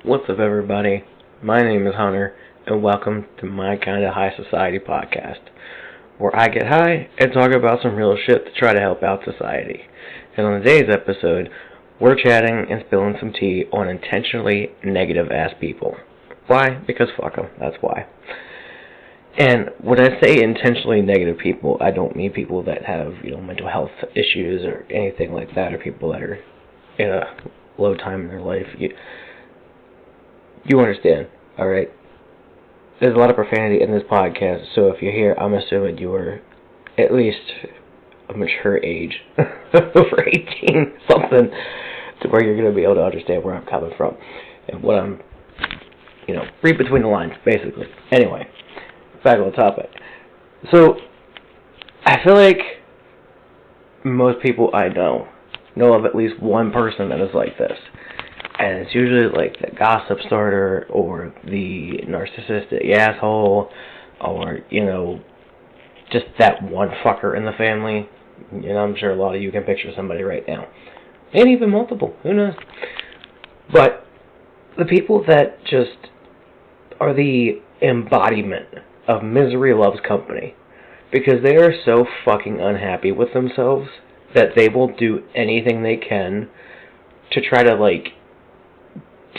What's up, everybody? My name is Hunter, and welcome to my Kinda High Society podcast, where I get high and talk about some real shit to try to help out society. And on today's episode, we're chatting and spilling some tea on intentionally negative-ass people. Why? Because fuck them, that's why. And when I say intentionally negative people, I don't mean people that have, mental health issues or anything like that, or people that are in a low time in their life. You understand, alright? There's a lot of profanity in this podcast, so if you're here, I'm assuming you are at least a mature age, over 18, something, to where you're going to be able to understand where I'm coming from, and what I'm, read between the lines, basically. Anyway, back on the topic. So, I feel like most people I know of at least one person that is like this. And it's usually like the gossip starter, or the narcissistic asshole, or, just that one fucker in the family. I'm sure a lot of you can picture somebody right now. And even multiple, who knows? But the people that just are the embodiment of misery loves company, because they are so fucking unhappy with themselves that they will do anything they can to try to,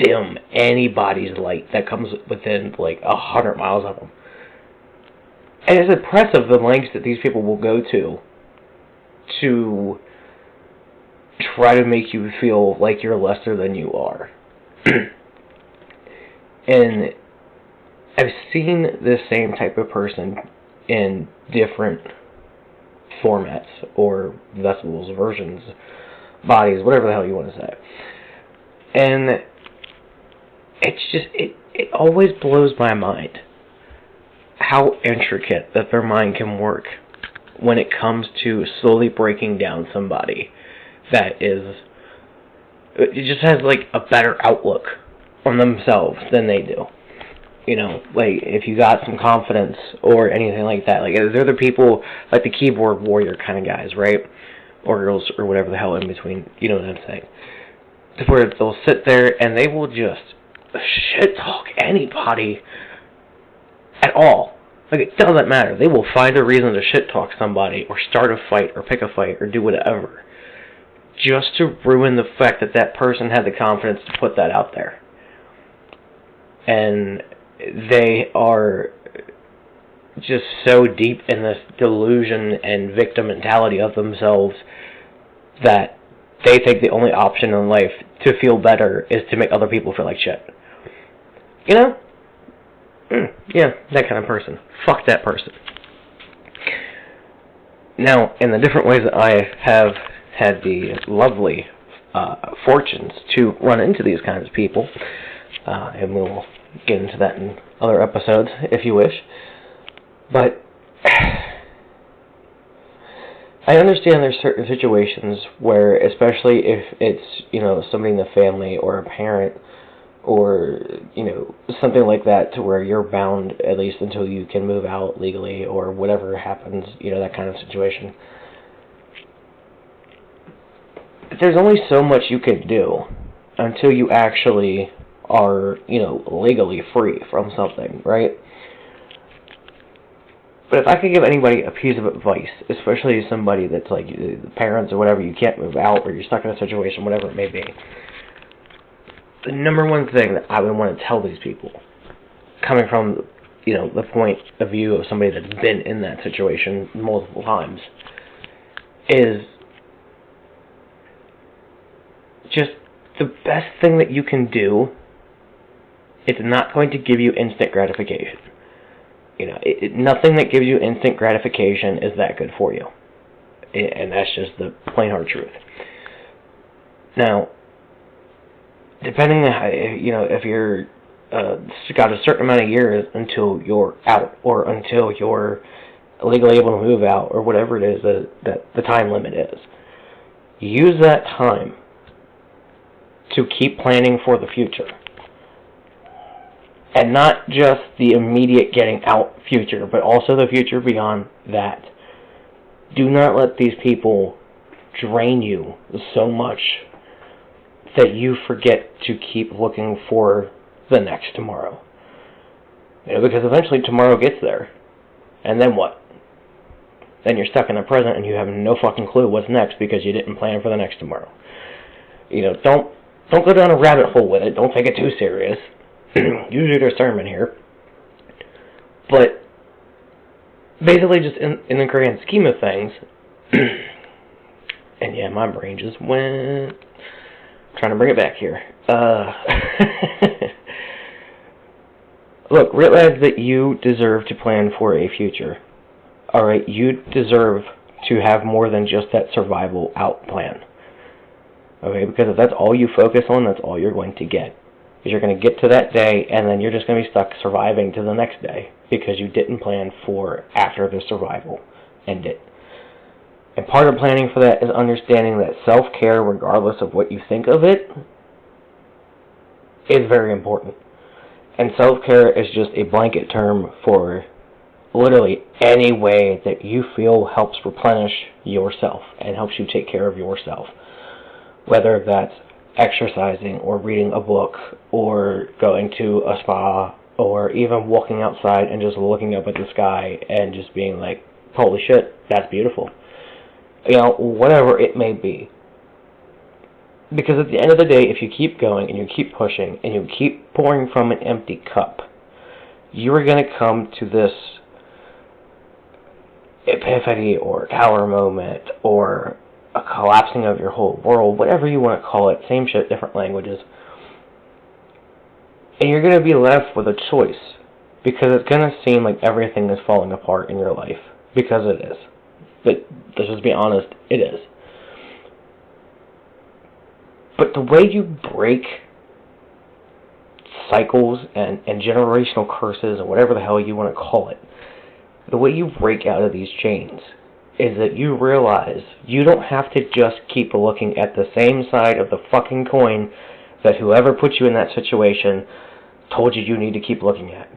dim anybody's light that comes within 100 miles of them. And it's impressive the lengths that these people will go to try to make you feel like you're lesser than you are. And I've seen this same type of person in different formats or vessels, versions, bodies, whatever the hell you want to say. And it's just, it always blows my mind how intricate that their mind can work when it comes to slowly breaking down somebody that is, it just has a better outlook on themselves than they do. If you got some confidence or anything like that, they're the people, like the keyboard warrior kind of guys, right? Or girls, or whatever the hell in between, you know what I'm saying? Where they'll sit there and they will just shit talk anybody at all. It doesn't matter. They will find a reason to shit talk somebody, or start a fight, or pick a fight, or do whatever, just to ruin the fact that that person had the confidence to put that out there. And they are just so deep in this delusion and victim mentality of themselves that they think the only option in life to feel better is to make other people feel like shit. Yeah, that kind of person. Fuck that person. Now, in the different ways that I have had the lovely fortunes to run into these kinds of people, and we'll get into that in other episodes if you wish, but I understand there's certain situations where, especially if it's, somebody in the family, or a parent, or, something like that, to where you're bound, at least until you can move out legally, or whatever happens, that kind of situation. There's only so much you can do until you actually are, legally free from something, right? But if I could give anybody a piece of advice, especially somebody that's parents or whatever, you can't move out, or you're stuck in a situation, whatever it may be, the number one thing that I would want to tell these people, coming from, the point of view of somebody that's been in that situation multiple times, is just the best thing that you can do. It's not going to give you instant gratification. Nothing that gives you instant gratification is that good for you. And that's just the plain hard truth. Now, depending on how, if you're got a certain amount of years until you're out, or until you're legally able to move out, or whatever it is that the time limit is, use that time to keep planning for the future. And not just the immediate getting out future, but also the future beyond that. Do not let these people drain you so much that you forget to keep looking for the next tomorrow. Because eventually tomorrow gets there. And then what? Then you're stuck in the present and you have no fucking clue what's next because you didn't plan for the next tomorrow. Don't go down a rabbit hole with it. Don't take it too serious. Use your discernment here. But basically just in the grand scheme of things, and yeah, my brain just went, trying to bring it back here. Look, realize that you deserve to plan for a future. Alright, you deserve to have more than just that survival out plan. Okay, because if that's all you focus on, that's all you're going to get. Because you're going to get to that day, and then you're just going to be stuck surviving to the next day, because you didn't plan for after the survival ended. And part of planning for that is understanding that self-care, regardless of what you think of it, is very important. And self-care is just a blanket term for literally any way that you feel helps replenish yourself and helps you take care of yourself. Whether that's exercising or reading a book or going to a spa or even walking outside and just looking up at the sky and just being like, holy shit, that's beautiful. Whatever it may be. Because at the end of the day, if you keep going and you keep pushing and you keep pouring from an empty cup, you are going to come to this epiphany or tower moment or a collapsing of your whole world, whatever you want to call it, same shit, different languages. And you're going to be left with a choice, because it's going to seem like everything is falling apart in your life, because it is. But let's just be honest, it is. But the way you break cycles and generational curses, or whatever the hell you want to call it, the way you break out of these chains is that you realize you don't have to just keep looking at the same side of the fucking coin that whoever put you in that situation told you need to keep looking at.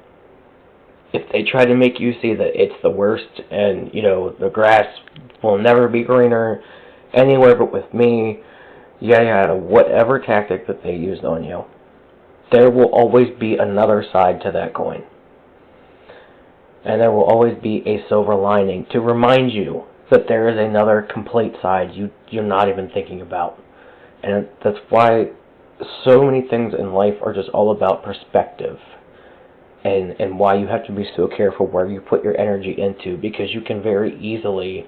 If they try to make you see that it's the worst and, the grass will never be greener anywhere but with me, yada, whatever tactic that they used on you, there will always be another side to that coin. And there will always be a silver lining to remind you that there is another complete side you're not even thinking about. And that's why so many things in life are just all about perspective. And why you have to be so careful where you put your energy into, because you can very easily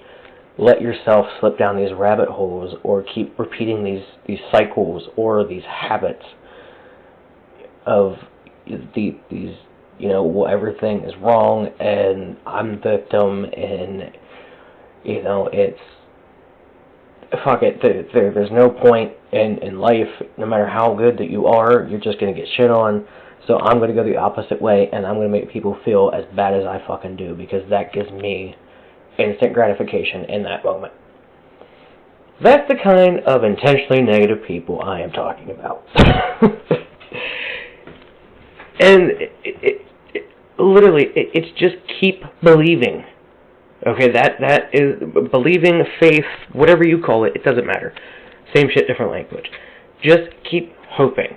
let yourself slip down these rabbit holes or keep repeating these cycles or these habits of these well, everything is wrong and I'm the victim and it's fuck it, there's no point in life, no matter how good that you are, you're just going to get shit on, so I'm going to go the opposite way and I'm going to make people feel as bad as I fucking do, because that gives me instant gratification in that moment. That's the kind of intentionally negative people I am talking about. And it's just keep believing. Okay, that is believing, faith, whatever you call it, it doesn't matter. Same shit, different language. Just keep hoping.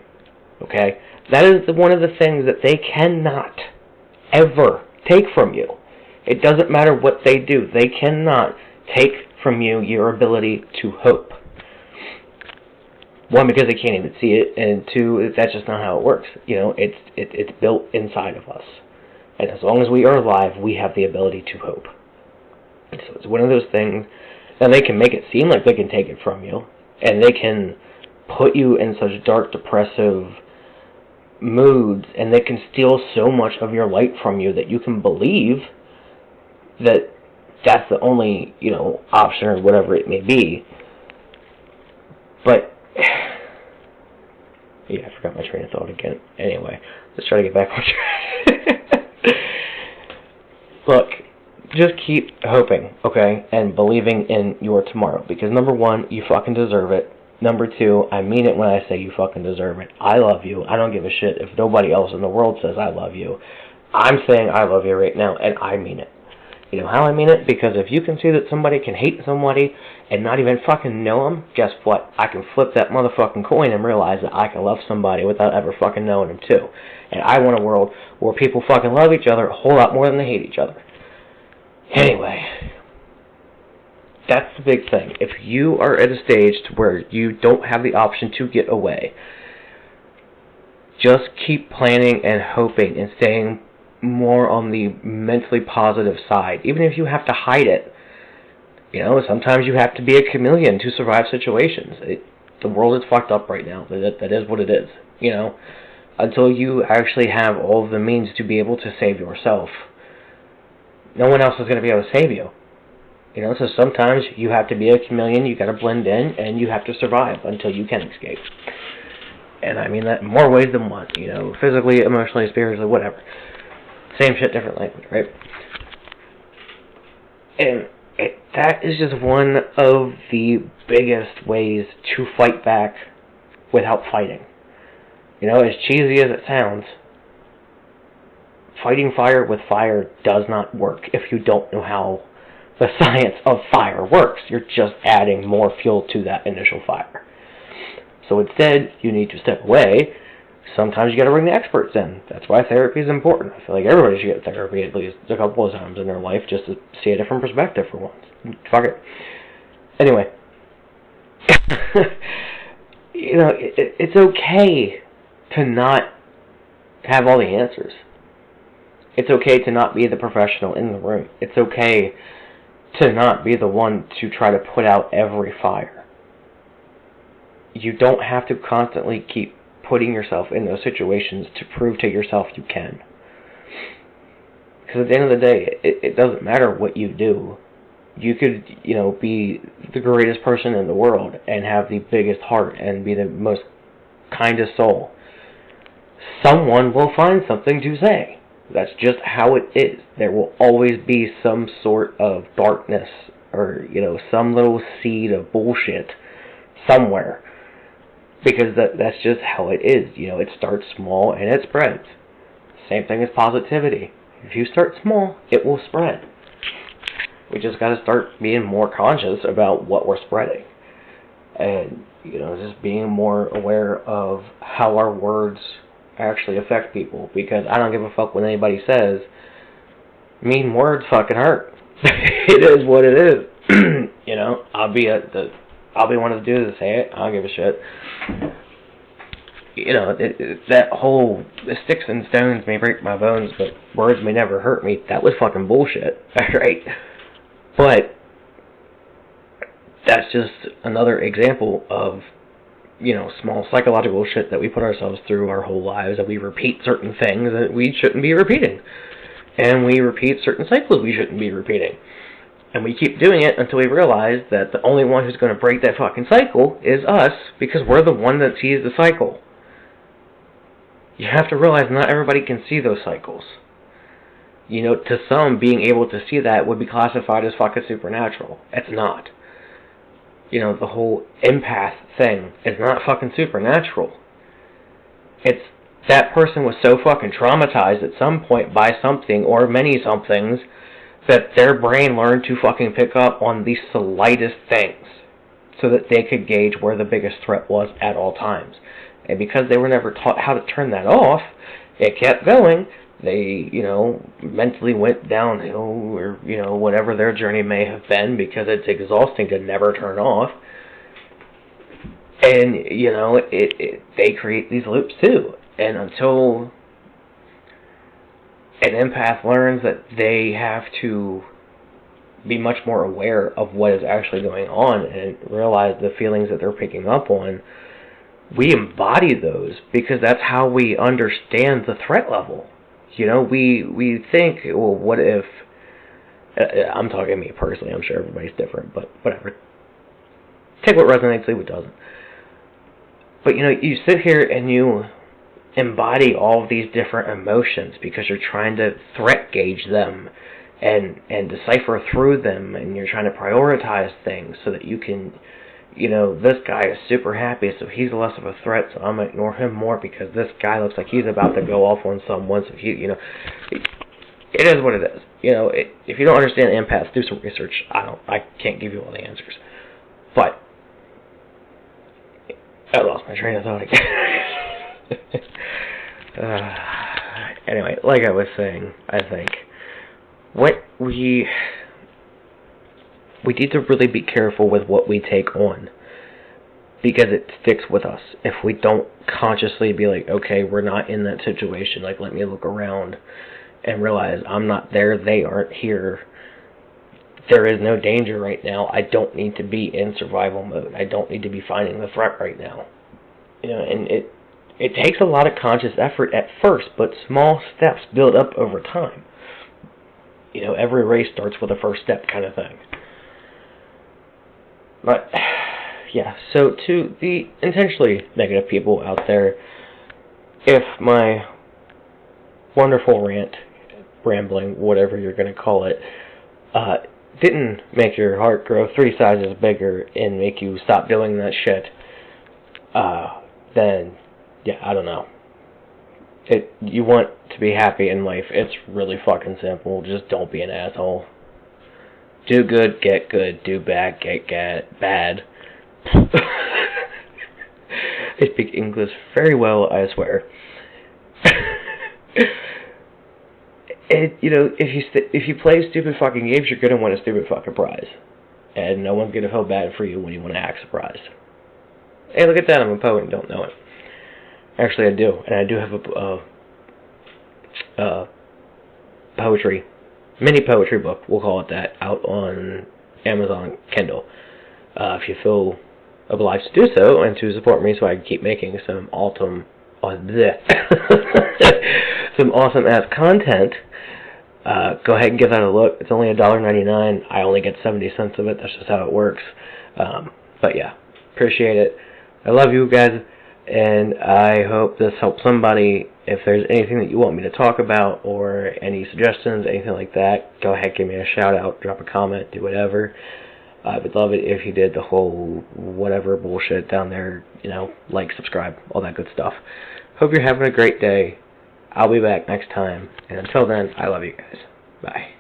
Okay? That is one of the things that they cannot ever take from you. It doesn't matter what they do. They cannot take from you your ability to hope. One, because they can't even see it, and two, that's just not how it works. It's built inside of us. And as long as we are alive, we have the ability to hope. So it's one of those things that they can make it seem like they can take it from you, and they can put you in such dark, depressive moods, and they can steal so much of your light from you that you can believe that that's the only, option or whatever it may be. But yeah, I forgot my train of thought again. Anyway, let's try to get back on track. Look, just keep hoping, okay, and believing in your tomorrow. Because number one, you fucking deserve it. Number two, I mean it when I say you fucking deserve it. I love you. I don't give a shit if nobody else in the world says I love you. I'm saying I love you right now, and I mean it. You know how I mean it? Because if you can see that somebody can hate somebody and not even fucking know them, guess what? I can flip that motherfucking coin and realize that I can love somebody without ever fucking knowing them too. And I want a world where people fucking love each other a whole lot more than they hate each other. Anyway, that's the big thing. If you are at a stage to where you don't have the option to get away, just keep planning and hoping and staying more on the mentally positive side, even if you have to hide it. You know, sometimes you have to be a chameleon to survive situations. The world is fucked up right now. That is what it is. You know, until you actually have all of the means to be able to save yourself, no one else is going to be able to save you. You know, so sometimes you have to be a chameleon, you got to blend in, and you have to survive until you can escape. And I mean that in more ways than one. You know, physically, emotionally, spiritually, whatever. Same shit, different language, right? And that is just one of the biggest ways to fight back without fighting. You know, as cheesy as it sounds, fighting fire with fire does not work if you don't know how the science of fire works. You're just adding more fuel to that initial fire. So instead, you need to step away. Sometimes you got to bring the experts in. That's why therapy is important. I feel like everybody should get therapy at least a couple of times in their life just to see a different perspective for once. Fuck it. Anyway, you know, it's okay to not have all the answers. It's okay to not be the professional in the room. It's okay to not be the one to try to put out every fire. You don't have to constantly keep putting yourself in those situations to prove to yourself you can. Because at the end of the day, it doesn't matter what you do. You could, you know, be the greatest person in the world and have the biggest heart and be the most kindest soul. Someone will find something to say. That's just how it is. There will always be some sort of darkness or, you know, some little seed of bullshit somewhere. Because that's just how it is. You know, it starts small and it spreads. Same thing as positivity. If you start small, it will spread. We just got to start being more conscious about what we're spreading. And, you know, just being more aware of how our words actually affect people. Because I don't give a fuck what anybody says. Mean words fucking hurt. It is what it is. You know, I'll be one of the dudes to say it. I don't give a shit. You know, that whole sticks and stones may break my bones, but words may never hurt me. That was fucking bullshit, right? But that's just another example of, you know, small psychological shit that we put ourselves through our whole lives, that we repeat certain things that we shouldn't be repeating. And we repeat certain cycles we shouldn't be repeating. And we keep doing it until we realize that the only one who's going to break that fucking cycle is us, because we're the one that sees the cycle. You have to realize not everybody can see those cycles. You know, to some, being able to see that would be classified as fucking supernatural. It's not. You know, the whole empath thing is not fucking supernatural. It's that person was so fucking traumatized at some point by something or many somethings that their brain learned to fucking pick up on the slightest things so that they could gauge where the biggest threat was at all times. And because they were never taught how to turn that off, it kept going. They, you know, mentally went downhill or, you know, whatever their journey may have been, because it's exhausting to never turn off. And, you know, they create these loops too. And until an empath learns that they have to be much more aware of what is actually going on and realize the feelings that they're picking up on, we embody those because that's how we understand the threat level. You know, we think, well, what if... I'm talking me personally, I'm sure everybody's different, but whatever. Take what resonates, leave what doesn't. But, you know, you sit here and you embody all of these different emotions because you're trying to threat gauge them and decipher through them, and you're trying to prioritize things so that you can, you know, this guy is super happy, so he's less of a threat, so I'm going to ignore him more because this guy looks like he's about to go off on someone, so he, you know, it is what it is. You know, if you don't understand empaths, do some research. I can't give you all the answers. But I lost my train of thought again. Anyway, like I was saying, I think what we need to really be careful with what we take on, because it sticks with us. If we don't consciously be like, okay, we're not in that situation, like, let me look around and realize I'm not there, they aren't here, there is no danger right now, I don't need to be in survival mode, I don't need to be finding the threat right now. You know, and it takes a lot of conscious effort at first, but small steps build up over time. You know, every race starts with a first step kind of thing. But yeah, so to the intentionally negative people out there, if my wonderful rambling, whatever you're going to call it, didn't make your heart grow 3 sizes bigger and make you stop doing that shit, then, yeah, I don't know. You want to be happy in life, it's really fucking simple. Just don't be an asshole. Do good, get good. Do bad, get bad. I speak English very well, I swear. You know, if you play stupid fucking games, you're gonna win a stupid fucking prize, and no one's gonna feel bad for you when you want to act surprised. Hey, look at that! I'm a poet and don't know it. Actually, I do, and I do have a mini poetry book, we'll call it that, out on Amazon Kindle. If you feel obliged to do so and to support me so I can keep making some awesome ass content, go ahead and give that a look. It's only $1.99. I only get 70 cents of it. That's just how it works. But yeah, appreciate it. I love you guys, and I hope this helps somebody. If there's anything that you want me to talk about or any suggestions, anything like that, go ahead, give me a shout out, drop a comment, do whatever. I would love it if you did the whole whatever bullshit down there, you know, like, subscribe, all that good stuff. Hope you're having a great day. I'll be back next time, and until then, I love you guys. Bye.